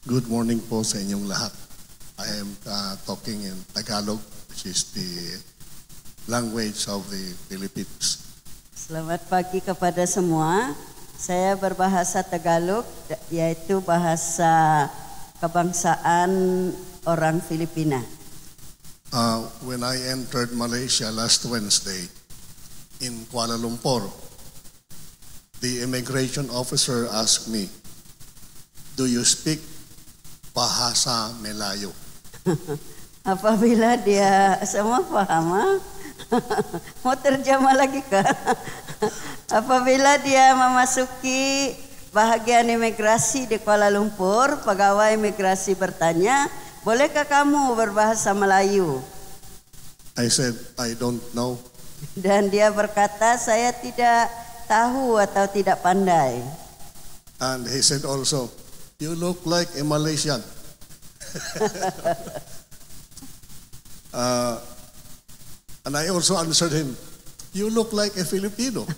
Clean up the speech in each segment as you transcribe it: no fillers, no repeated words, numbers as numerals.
Good morning po sa inyong lahat. I am talking in Tagalog, which is the language of the Philippines. Selamat pagi kepada semua. Saya berbahasa Tagalog, yaitu bahasa kebangsaan orang Filipina. When I entered Malaysia last Wednesday in Kuala Lumpur, the immigration officer asked me, "Do you speak bahasa Melayu?" Apabila dia semua paham, mau terjemah lagi kah? Apabila dia memasuki bahagian imigrasi di Kuala Lumpur, pegawai imigrasi bertanya, "Bolehkah kamu berbahasa Melayu?" I said, "I don't know." Dan dia berkata, "Saya tidak tahu atau tidak pandai." And he said also, "You look like a Malaysian." And I also answered him, "You look like a Filipino."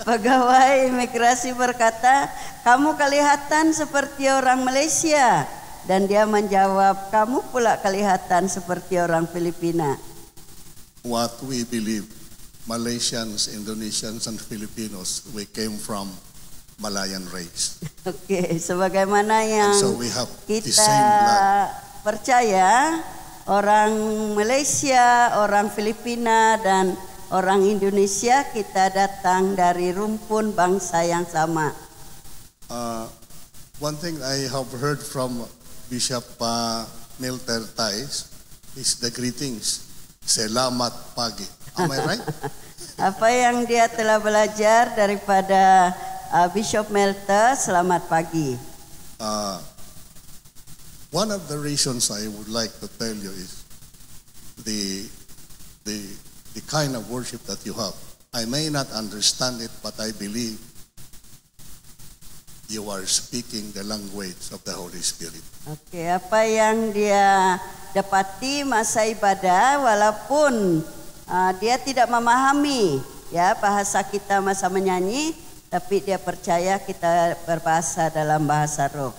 Pegawai imigrasi berkata, "Kamu kelihatan seperti orang Malaysia." Dan dia menjawab, "Kamu pula kelihatan seperti orang Filipina." What we believe, Malaysians, Indonesians, and Filipinos, we came from Malayan race. Oke, sebagaimana yang And so we have the kita same blood. percaya, orang Malaysia, orang Filipina, dan orang Indonesia, kita datang dari rumpun bangsa yang sama. One thing I have heard from Bishop Milter Tais is the greetings. Selamat pagi. Am I right? Apa yang dia telah belajar daripada Bishop Melter, selamat pagi. One of the reasons I would like to tell you is the kind of worship that you have. I may not understand it, but I believe you are speaking the language of the Holy Spirit. Oke, apa yang dia dapati masa ibadah, walaupun dia tidak memahami ya bahasa kita masa menyanyi, tapi dia percaya kita berbahasa dalam bahasa roh.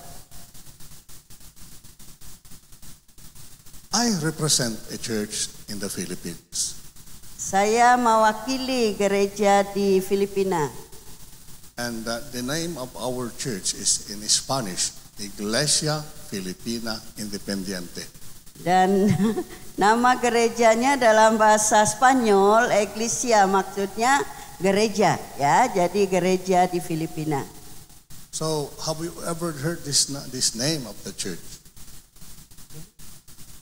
I represent a church in the Philippines. Saya mewakili gereja di Filipina. And the name of our church is in Spanish, Iglesia Filipina Independiente. Dan nama gerejanya dalam bahasa Spanyol, Iglesia, maksudnya gereja, ya. Jadi gereja di Filipina. So, have you ever heard this name of the church?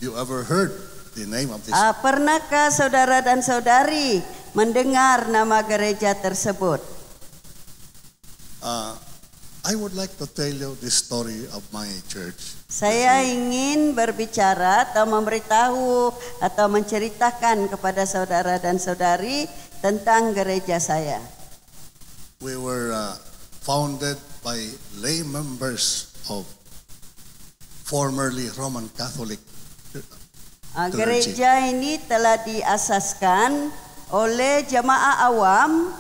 You ever heard the name of this? Pernahkah saudara dan saudari mendengar nama gereja tersebut? I would like to tell you the story of my church. Saya ingin berbicara atau memberitahu atau menceritakan kepada saudara dan saudari tentang gereja saya. We were founded by lay members of formerly Roman Catholic clergy. Gereja ini telah diasaskan oleh jemaah awam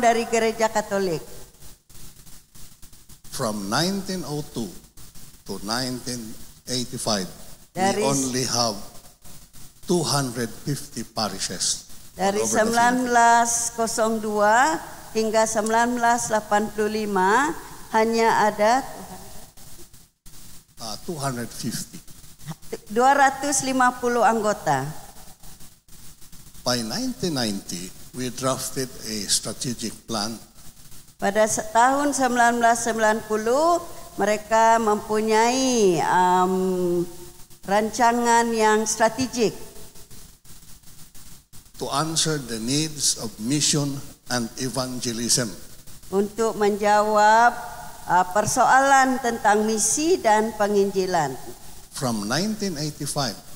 dari gereja Katolik. From 1902 to 1985, we only have 250 parishes. Dari 1902 hingga 1985 hanya ada 250. 250 anggota. By 1990, we drafted a strategic plan. Pada tahun 1990 mereka mempunyai rancangan yang strategik to answer the needs of mission and evangelism. Untuk menjawab persoalan tentang misi dan penginjilan. From 1985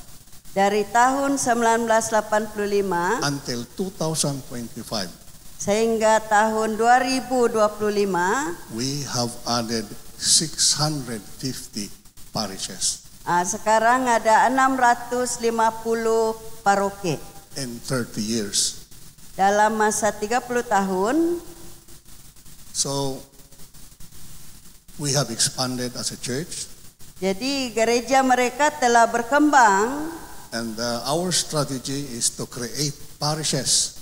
dari tahun 1985 until 2025, sehingga tahun 2025, we have added 650 parishes. Sekarang ada 650 paroki. In 30 years. Dalam masa 30 tahun. So, We have expanded as a church, Jadi gereja mereka telah berkembang and our strategy is to create parishes,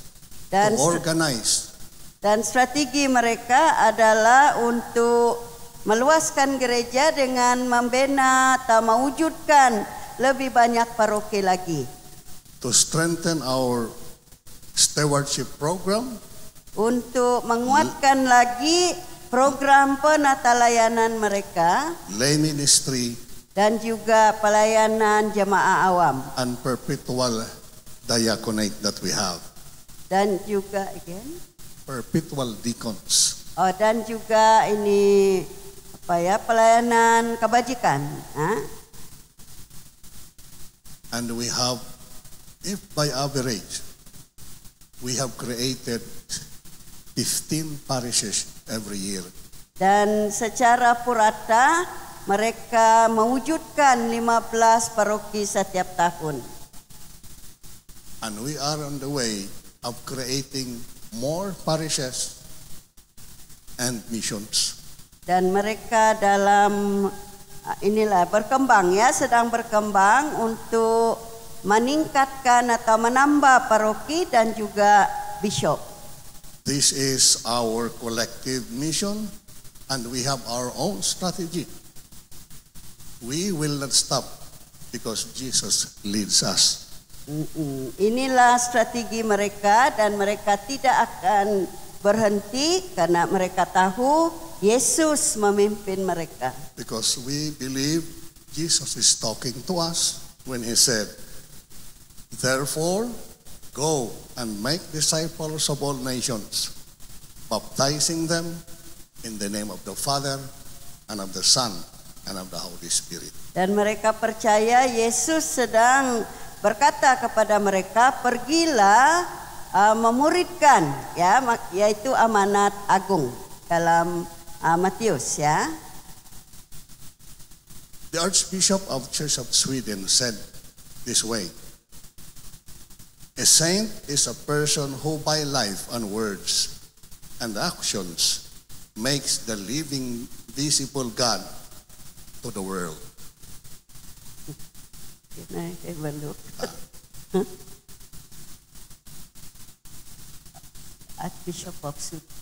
dan to organize, dan strategi mereka adalah untuk meluaskan gereja dengan membina atau mewujudkan lebih banyak paroki lagi. to strengthen our stewardship program, Untuk menguatkan lagi program penata layanan mereka lay ministry, dan juga pelayanan jemaah awam. and perpetual diaconate that we have. Dan juga Perpetual deacons. dan juga ini pelayanan kebajikan. And we have, if by average, we have created 15 parishes every year. Dan secara purata mereka mewujudkan 15 paroki setiap tahun. And we are on the way of creating more parishes and missions. Dan mereka dalam berkembang sedang berkembang untuk meningkatkan atau menambah paroki dan juga bishop. This is our collective mission, and we have our own strategy. We will not stop because Jesus leads us. Inilah strategi mereka dan mereka tidak akan berhenti karena mereka tahu Yesus memimpin mereka. Because we believe Jesus is talking to us when he said, "Therefore, go and make disciples of all nations, baptizing them in the name of the Father and of the Son and of the Holy Spirit." Dan mereka percaya Yesus sedang berkata kepada mereka, pergilah memuridkan, yaitu amanat agung dalam Matius. The Archbishop of Church of Sweden said this way: "A saint is a person who by life and words and actions makes the living, visible God to the world." Archbishop of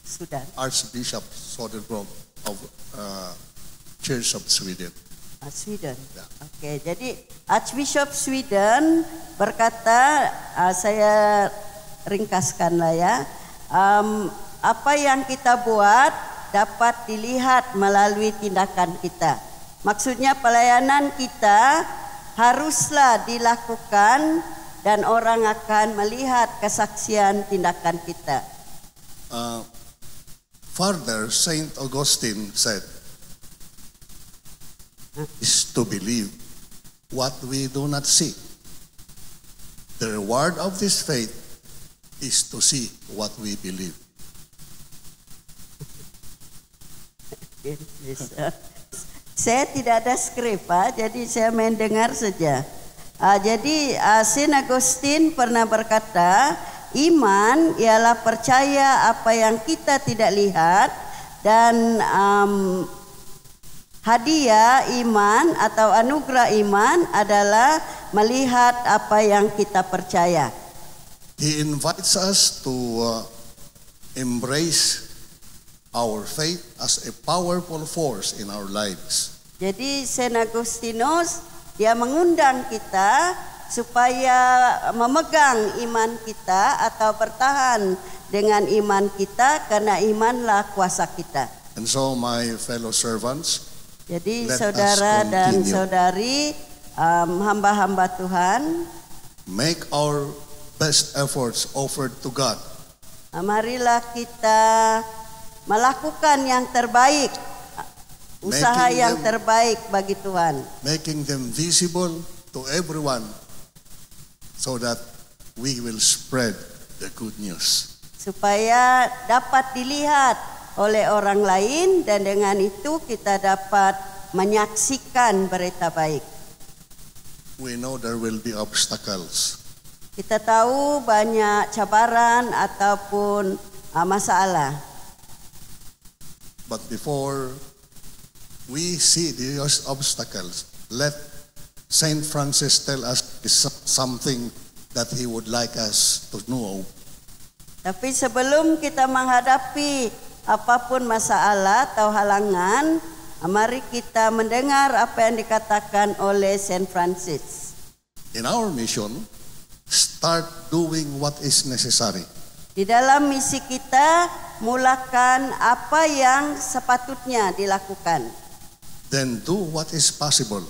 Sudan. Archbishop Söderblom of Church of Sweden. Sweden. Ya. Oke, jadi Archbishop Sweden berkata, saya ringkaskanlah apa yang kita buat dapat dilihat melalui tindakan kita. Maksudnya pelayanan kita haruslah dilakukan dan orang akan melihat kesaksian tindakan kita. Further, Saint Augustine said, "Is to believe what we do not see. The reward of this faith is to see what we believe." Saya tidak ada skrip, jadi saya main dengar saja. Jadi Saint Augustine pernah berkata, iman ialah percaya apa yang kita tidak lihat, dan hadiah iman atau anugerah iman adalah melihat apa yang kita percaya. He invites us to embrace our faith as a powerful force in our lives. Jadi Saint Agustinus dia mengundang kita supaya memegang iman kita atau bertahan dengan iman kita, karena imanlah kuasa kita. And so, my fellow servants, Jadi let saudara us dan continue. saudari, hamba-hamba Tuhan, make our best efforts offered to God. marilah kita melakukan yang terbaik, usaha Making yang them- terbaik bagi Tuhan, Making them visible to everyone so that we will spread the good news. supaya dapat dilihat oleh orang lain, dan dengan itu kita dapat menyaksikan berita baik. We know there will be obstacles, Kita tahu banyak cabaran ataupun masalah. but before we see these obstacles. Let Saint Francis tell us something that he would like us to know. Tapi sebelum kita menghadapi apapun masalah atau halangan, mari kita mendengar apa yang dikatakan oleh Saint Francis. In our mission, start doing what is necessary. Di dalam misi kita, mulakan apa yang sepatutnya dilakukan. Then do what is possible.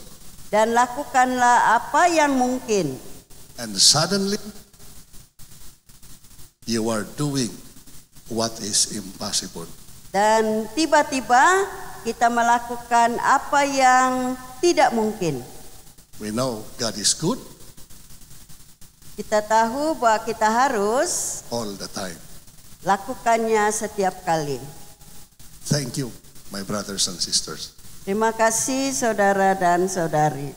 Dan lakukanlah apa yang mungkin. And suddenly, you are doing what is impossible. Dan tiba-tiba kita melakukan apa yang tidak mungkin. We know God is good Kita tahu bahwa kita harus all the time. lakukannya setiap kali. Thank you, my brothers and sisters. Terima kasih saudara dan saudari.